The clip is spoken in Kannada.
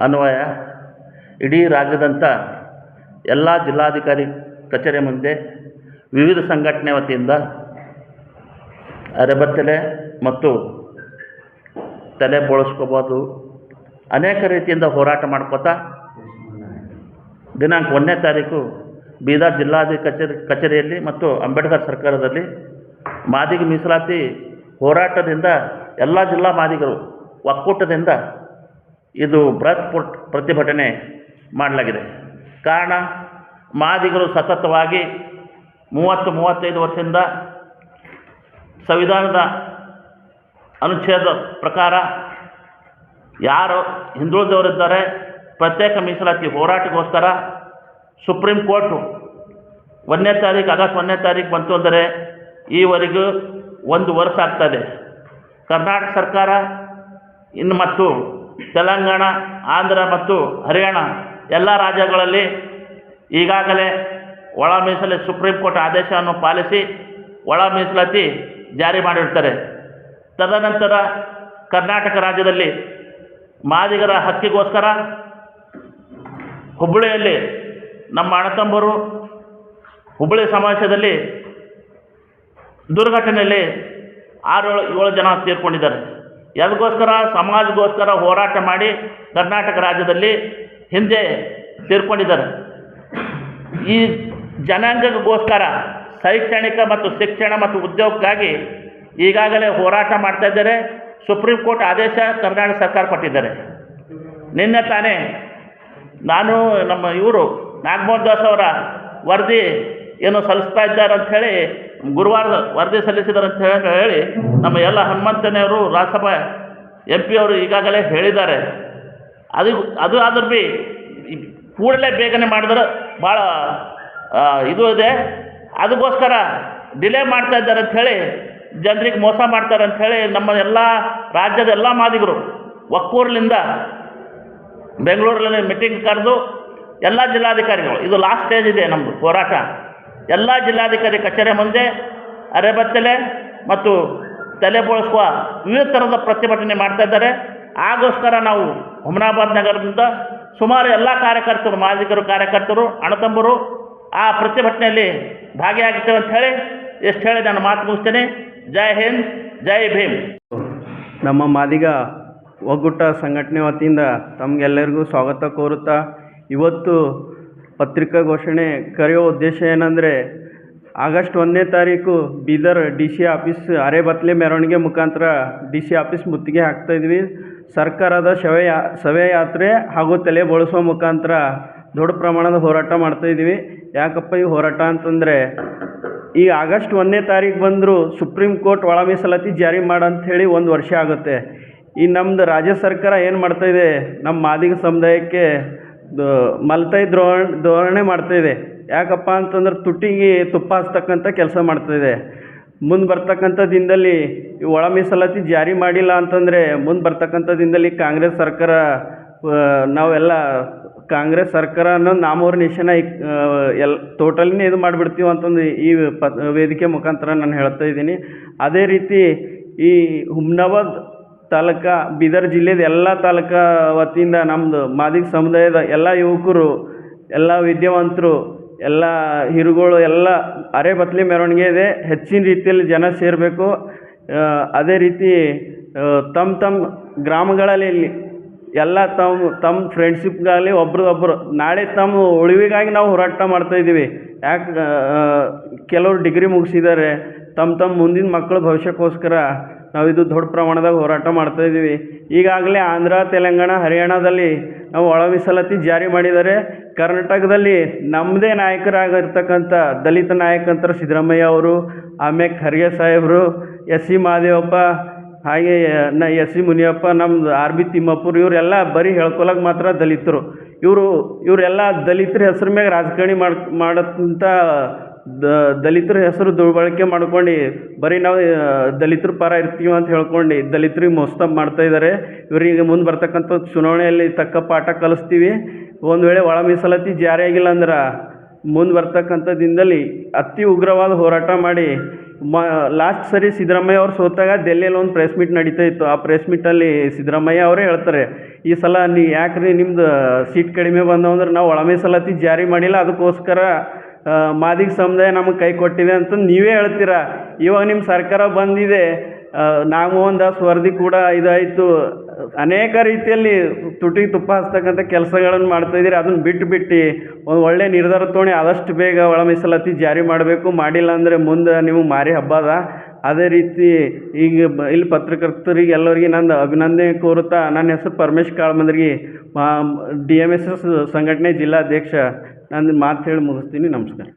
ಅನ್ವಯ ಇಡೀ ರಾಜ್ಯದಂಥ ಎಲ್ಲ ಜಿಲ್ಲಾಧಿಕಾರಿ ಕಚೇರಿ ಮುಂದೆ ವಿವಿಧ ಸಂಘಟನೆ ವತಿಯಿಂದ ಅರೆಬತ್ತಲೆ ಮತ್ತು ತಲೆ ಬೋಳಿಸ್ಕೋಬೋದು ಅನೇಕ ರೀತಿಯಿಂದ ಹೋರಾಟ ಮಾಡ್ಕೋತಾ ದಿನಾಂಕ 1ನೇ ತಾರೀಕು ಬೀದರ್ ಜಿಲ್ಲಾಧಿಕಾರಿ ಕಚೇರಿಯಲ್ಲಿ ಮತ್ತು ಅಂಬೇಡ್ಕರ್ ಸರ್ಕಾರದಲ್ಲಿ ಮಾದಿಗ ಮೀಸಲಾತಿ ಹೋರಾಟದಿಂದ ಎಲ್ಲ ಜಿಲ್ಲಾ ಮಾದಿಗರು ಒಕ್ಕೂಟದಿಂದ ಇದು ಬೃಹತ್ ಪ್ರತಿಭಟನೆ ಮಾಡಲಾಗಿದೆ. ಕಾರಣ, ಮಾದಿಗರು ಸತತವಾಗಿ 30-35 ವರ್ಷದಿಂದ ಸಂವಿಧಾನದ ಅನುಚ್ಛೇದ ಪ್ರಕಾರ ಯಾರು ಹಿಂದುಳಿದವರಿದ್ದಾರೆ ಪ್ರತ್ಯೇಕ ಮೀಸಲಾತಿ ಹೋರಾಟಕ್ಕೋಸ್ಕರ ಸುಪ್ರೀಂ ಕೋರ್ಟು 1ನೇ ತಾರೀಕು ಆಗಸ್ಟ್ 1ನೇ ತಾರೀಕು ಬಂತು ಅಂದರೆ ಈವರೆಗೂ 1 ವರ್ಷ ಆಗ್ತದೆ. ಕರ್ನಾಟಕ ಸರ್ಕಾರ ಇನ್ನು ಮತ್ತು ತೆಲಂಗಾಣ, ಆಂಧ್ರ ಮತ್ತು ಹರಿಯಾಣ ಎಲ್ಲ ರಾಜ್ಯಗಳಲ್ಲಿ ಈಗಾಗಲೇ ಒಳ ಮೀಸಲಾತಿ ಸುಪ್ರೀಂ ಕೋರ್ಟ್ ಆದೇಶವನ್ನು ಪಾಲಿಸಿ ಒಳ ಮೀಸಲಾತಿ ಜಾರಿ ಮಾಡಿರ್ತಾರೆ. ತದನಂತರ ಕರ್ನಾಟಕ ರಾಜ್ಯದಲ್ಲಿ ಮಾದಿಗರ ಹಕ್ಕಿಗೋಸ್ಕರ ಹುಬ್ಬಳ್ಳಿಯಲ್ಲಿ ನಮ್ಮ ಅಣ್ಣತಮ್ಮರು ಹುಬ್ಬಳ್ಳಿ ಸಮಾವೇಶದಲ್ಲಿ ದುರ್ಘಟನೆಯಲ್ಲಿ 6-7 ಜನ ತೀರ್ಕೊಂಡಿದ್ದಾರೆ. ಅದಕ್ಕೋಸ್ಕರ ಸಮಾಜಗೋಸ್ಕರ ಹೋರಾಟ ಮಾಡಿ ಕರ್ನಾಟಕ ರಾಜ್ಯದಲ್ಲಿ ಹಿಂದೆ ತೀರ್ಕೊಂಡಿದ್ದಾರೆ. ಈ ಜನಾಂಗಕ್ಕೋಸ್ಕರ ಶೈಕ್ಷಣಿಕ ಮತ್ತು ಶಿಕ್ಷಣ ಮತ್ತು ಉದ್ಯೋಗಕ್ಕಾಗಿ ಈಗಾಗಲೇ ಹೋರಾಟ ಮಾಡ್ತಾ ಇದ್ದಾರೆ. ಸುಪ್ರೀಂ ಕೋರ್ಟ್ ಆದೇಶ ಕರ್ನಾಟಕ ಸರ್ಕಾರ ಕೊಟ್ಟಿದ್ದಾರೆ. ನಿನ್ನೆ ತಾನೇ ನಾನು ನಮ್ಮ ಇವರು ನಾಗಮೋಹನ್ ದಾಸ್ ಅವರ ವರದಿ ಏನು ಸಲ್ಲಿಸ್ತಾ ಇದ್ದಾರೆ ಅಂಥೇಳಿ ಗುರುವಾರದ ವರದಿ ಸಲ್ಲಿಸಿದ್ದಾರೆ ಅಂತ ಹೇಳಿ ನಮ್ಮ ಎಲ್ಲ ಹನುಮಂತನೆಯವರು ರಾಜ್ಯಸಭಾ MP ಅವರು ಈಗಾಗಲೇ ಹೇಳಿದ್ದಾರೆ. ಅದು ಆದ್ರೂ ಭೀ ಕೂಡಲೇ ಬೇಗನೆ ಮಾಡಿದ್ರೆ ಭಾಳ ಇದು ಇದೆ. ಅದಕ್ಕೋಸ್ಕರ ಡಿಲೇ ಮಾಡ್ತಾ ಇದ್ದಾರೆ ಅಂಥೇಳಿ ಜನರಿಗೆ ಮೋಸ ಮಾಡ್ತಾರೆ ಅಂಥೇಳಿ ನಮ್ಮ ಎಲ್ಲ ರಾಜ್ಯದ ಎಲ್ಲ ಮಾದಿಗರು ಒಕ್ಕೂರಲಿಂದ ಬೆಂಗಳೂರಲ್ಲಿ ಮೀಟಿಂಗ್ ಕರೆದು ಎಲ್ಲ ಜಿಲ್ಲಾಧಿಕಾರಿಗಳು, ಇದು ಲಾಸ್ಟ್ ಸ್ಟೇಜ್ ಇದೆ ನಮ್ಮದು ಹೋರಾಟ, ಎಲ್ಲ ಜಿಲ್ಲಾಧಿಕಾರಿ ಕಚೇರಿ ಮುಂದೆ ಅರೆಬತ್ತಲೆ ಮತ್ತು ತಲೆ ಬೋಳಿಸುವ ವಿವಿಧ ಥರದ ಪ್ರತಿಭಟನೆ ಮಾಡ್ತಾ ಇದ್ದಾರೆ. ಆಗೋಸ್ಕರ ನಾವು ಹುಮನಾಬಾದ್ ನಗರದಿಂದ ಸುಮಾರು ಎಲ್ಲ ಕಾರ್ಯಕರ್ತರು, ಮಾದಿಗರು ಕಾರ್ಯಕರ್ತರು, ಅಣ್ಣತಮ್ಮರು ಆ ಪ್ರತಿಭಟನೆಯಲ್ಲಿ ಭಾಗಿಯಾಗಿರ್ತೇವೆ ಅಂತ ಹೇಳಿ ಎಷ್ಟು ಹೇಳಿ ನಾನು ಮಾತು ಮುಗಿಸ್ತೇನೆ. ಜೈ ಹಿಂದ್, ಜೈ ಭೀಮ್. ನಮ್ಮ ಮಾದಿಗ ಒಕ್ಕೂಟ ಸಂಘಟನೆ ವತಿಯಿಂದ ತಮಗೆಲ್ಲರಿಗೂ ಸ್ವಾಗತ ಕೋರುತ್ತಾ, ಇವತ್ತು ಪತ್ರಿಕಾಘೋಷಣೆ ಕರೆಯೋ ಉದ್ದೇಶ ಏನಂದರೆ, ಆಗಸ್ಟ್ 1ನೇ ತಾರೀಕು ಬೀದರ್ DC ಆಫೀಸ್ ಅರೆಬತ್ತಲೆ ಮೆರವಣಿಗೆ ಮುಖಾಂತರ DC ಆಫೀಸ್ ಮುತ್ತಿಗೆ ಹಾಕ್ತಾಯಿದ್ವಿ. ಸರ್ಕಾರದ ಶವಯಾತ್ರೆ ಹಾಗೂ ತಲೆ ಬೋಳಿಸುವ ಮುಖಾಂತರ ದೊಡ್ಡ ಪ್ರಮಾಣದ ಹೋರಾಟ ಮಾಡ್ತಾಯಿದ್ವಿ. ಯಾಕಪ್ಪ ಈ ಹೋರಾಟ ಅಂತಂದರೆ, ಈ ಆಗಸ್ಟ್ 1ನೇ ತಾರೀಕು ಬಂದರೂ ಸುಪ್ರೀಂ ಕೋರ್ಟ್ ಒಳ ಮೀಸಲಾತಿ ಜಾರಿ ಮಾಡಂಥೇಳಿ 1 ವರ್ಷ ಆಗುತ್ತೆ. ಈ ನಮ್ಮದು ರಾಜ್ಯ ಸರ್ಕಾರ ಏನು ಮಾಡ್ತಾಯಿದೆ, ನಮ್ಮ ಮಾದಿಗ ಸಮುದಾಯಕ್ಕೆ ಮಲ್ತಾಯಿ ಧೋರಣೆ ಮಾಡ್ತಾಯಿದೆ. ಯಾಕಪ್ಪ ಅಂತಂದ್ರೆ ತುಟಿಗೆ ತುಪ್ಪ ಹಚ್ತಕ್ಕಂಥ ಕೆಲಸ ಮಾಡ್ತಾಯಿದೆ. ಮುಂದೆ ಬರ್ತಕ್ಕಂಥ ದಿನದಲ್ಲಿ ಈ ಒಳ ಮೀಸಲಾತಿ ಜಾರಿ ಮಾಡಿಲ್ಲ ಅಂತಂದರೆ ಮುಂದೆ ಬರ್ತಕ್ಕಂಥ ದಿನದಲ್ಲಿ ಕಾಂಗ್ರೆಸ್ ಸರ್ಕಾರ, ನಾವೆಲ್ಲ ಕಾಂಗ್ರೆಸ್ ಸರ್ಕಾರ ಅನ್ನೋದು ನಾಮೋರ್ ನಿಶಾನ ಟೋಟಲಿನೇ ಇದು ಮಾಡಿಬಿಡ್ತೀವಿ ಅಂತಂದು ಈ ವೇದಿಕೆ ಮುಖಾಂತರ ನಾನು ಹೇಳ್ತಾ ಇದ್ದೀನಿ. ಅದೇ ರೀತಿ ಈ ಹುಮ್ನಾಬಾದ್ ತಾಲೂಕು ಬೀದರ್ ಜಿಲ್ಲೆದ ಎಲ್ಲ ತಾಲೂಕು ವತಿಯಿಂದ ನಮ್ಮದು ಮಾದಿಗ ಸಮುದಾಯದ ಎಲ್ಲ ಯುವಕರು, ಎಲ್ಲ ವಿದ್ಯಾವಂತರು, ಎಲ್ಲ ಹಿರುಗಳು ಎಲ್ಲ ಅರೆಬತ್ತಲೆ ಮೆರವಣಿಗೆ ಇದೆ. ಹೆಚ್ಚಿನ ರೀತಿಯಲ್ಲಿ ಜನ ಸೇರಬೇಕು. ಅದೇ ರೀತಿ ತಮ್ಮ ಗ್ರಾಮಗಳಲ್ಲಿ ಎಲ್ಲ ತಮ್ಮ ಫ್ರೆಂಡ್ಶಿಪ್ಗಾಗಲಿ ಒಬ್ರದೊಬ್ಬರು ನಾಳೆ ತಮ್ಮ ಉಳಿವಿಗಾಗಿ ನಾವು ಹೋರಾಟ ಮಾಡ್ತಾಯಿದ್ದೀವಿ. ಯಾಕೆ ಕೆಲವರು ಡಿಗ್ರಿ ಮುಗಿಸಿದ್ದಾರೆ, ತಮ್ಮ ಮುಂದಿನ ಮಕ್ಕಳ ಭವಿಷ್ಯಕ್ಕೋಸ್ಕರ ನಾವು ಇದು ದೊಡ್ಡ ಪ್ರಮಾಣದಾಗ ಹೋರಾಟ ಮಾಡ್ತಾಯಿದ್ದೀವಿ. ಈಗಾಗಲೇ ಆಂಧ್ರ, ತೆಲಂಗಾಣ, ಹರಿಯಾಣದಲ್ಲಿ ನಾವು ಒಳ ಮೀಸಲಾತಿ ಜಾರಿ ಮಾಡಿದ್ದಾರೆ. ಕರ್ನಾಟಕದಲ್ಲಿ ನಮ್ಮದೇ ನಾಯಕರಾಗಿರ್ತಕ್ಕಂಥ ದಲಿತ ನಾಯಕಂತರ ಸಿದ್ದರಾಮಯ್ಯ ಅವರು, ಆಮೇಲೆ ಖರ್ಗೆ ಸಾಹೇಬರು, SC ಮಹದೇವಪ್ಪ, ಹಾಗೆ SC ಮುನಿಯಪ್ಪ, ನಮ್ಮದು RB ತಿಮ್ಮಪ್ಪರು, ಇವರೆಲ್ಲ ಬರೀ ಹೇಳ್ಕೊಳಕ್ಕೆ ಮಾತ್ರ ದಲಿತರು. ಇವರೆಲ್ಲ ದಲಿತರ ಹೆಸರು ಮ್ಯಾಗ ರಾಜಕಾರಣಿ ಮಾಡಂಥ ದಲಿತರ ಹೆಸರು ದುರ್ಬಳಕೆ ಮಾಡ್ಕೊಂಡು ಬರೀ ನಾವು ದಲಿತರ ಪರ ಇರ್ತೀವಿ ಅಂತ ಹೇಳ್ಕೊಂಡು ದಲಿತರಿಗೆ ಮೋಸ ಮಾಡ್ತಾಯಿದ್ದಾರೆ. ಇವರಿಗೆ ಮುಂದೆ ಬರ್ತಕ್ಕಂಥ ಚುನಾವಣೆಯಲ್ಲಿ ತಕ್ಕ ಪಾಠ ಕಲಿಸ್ತೀವಿ. ಒಂದು ವೇಳೆ ಒಳ ಮೀಸಲಾತಿ ಜಾರಿ ಆಗಿಲ್ಲ ಅಂದ್ರೆ ಮುಂದೆ ಬರ್ತಕ್ಕಂಥ ದಿನದಲ್ಲಿ ಅತಿ ಉಗ್ರವಾದ ಹೋರಾಟ ಮಾಡಿ ಲಾಸ್ಟ್ ಸರಿ ಸಿದ್ದರಾಮಯ್ಯ ಅವ್ರು ಸೋತಾಗ ದೆಹಲಿಯಲ್ಲಿ ಒಂದು ಪ್ರೆಸ್ ಮೀಟ್ ನಡೀತಾ ಇತ್ತು. ಆ ಪ್ರೆಸ್ ಮೀಟಲ್ಲಿ ಸಿದ್ದರಾಮಯ್ಯ ಅವರೇ ಹೇಳ್ತಾರೆ, ಈ ಸಲ ಯಾಕ್ರಿ ನಿಮ್ದು ಸೀಟ್ ಕಡಿಮೆ ಬಂದವು ಅಂದ್ರೆ ನಾವು ಒಳ ಮೀಸಲಾತಿ ಜಾರಿ ಮಾಡಿಲ್ಲ, ಅದಕ್ಕೋಸ್ಕರ ಮಾದಿಗ ಸಮುದಾಯ ನಮಗೆ ಕೈ ಕೊಟ್ಟಿದೆ ಅಂತ ನೀವೇ ಹೇಳ್ತೀರಾ. ಇವಾಗ ನಿಮ್ಮ ಸರ್ಕಾರ ಬಂದಿದೆ, ನಾಗಮೋಹನ್ ದಾಸ್ ವರದಿ ಕೂಡ ಇದಾಯಿತು, ಅನೇಕ ರೀತಿಯಲ್ಲಿ ತುಟಿಗೆ ತುಪ್ಪ ಹಚ್ತಕ್ಕಂಥ ಕೆಲಸಗಳನ್ನು ಮಾಡ್ತಾಯಿದ್ದೀರಿ. ಅದನ್ನು ಬಿಟ್ಟು ಒಂದು ಒಳ್ಳೆಯ ನಿರ್ಧಾರ ತೊಗೊಂಡು ಆದಷ್ಟು ಬೇಗ ಒಳ ಮೀಸಲಾತಿ ಜಾರಿ ಮಾಡಬೇಕು. ಮಾಡಿಲ್ಲ ಅಂದರೆ ಮುಂದೆ ನಿಮಗೆ ಮಾರಿ ಹಬ್ಬ ಅದ. ಅದೇ ರೀತಿ ಈಗ ಇಲ್ಲಿ ಪತ್ರಕರ್ತರಿಗೆ ಎಲ್ಲರಿಗೆ ನಂದು ಅಭಿನಂದನೆ ಕೋರುತ್ತಾ, ನನ್ನ ಹೆಸರು ಪರಮೇಶ್ ಕಾಳಮಂದ್ರಿಗೆ, DMSS ಸಂಘಟನೆ ಜಿಲ್ಲಾಧ್ಯಕ್ಷ. ನಾನು ಮಾತು ಹೇಳಿ ಮುಗಿಸ್ತೀನಿ. ನಮಸ್ಕಾರ.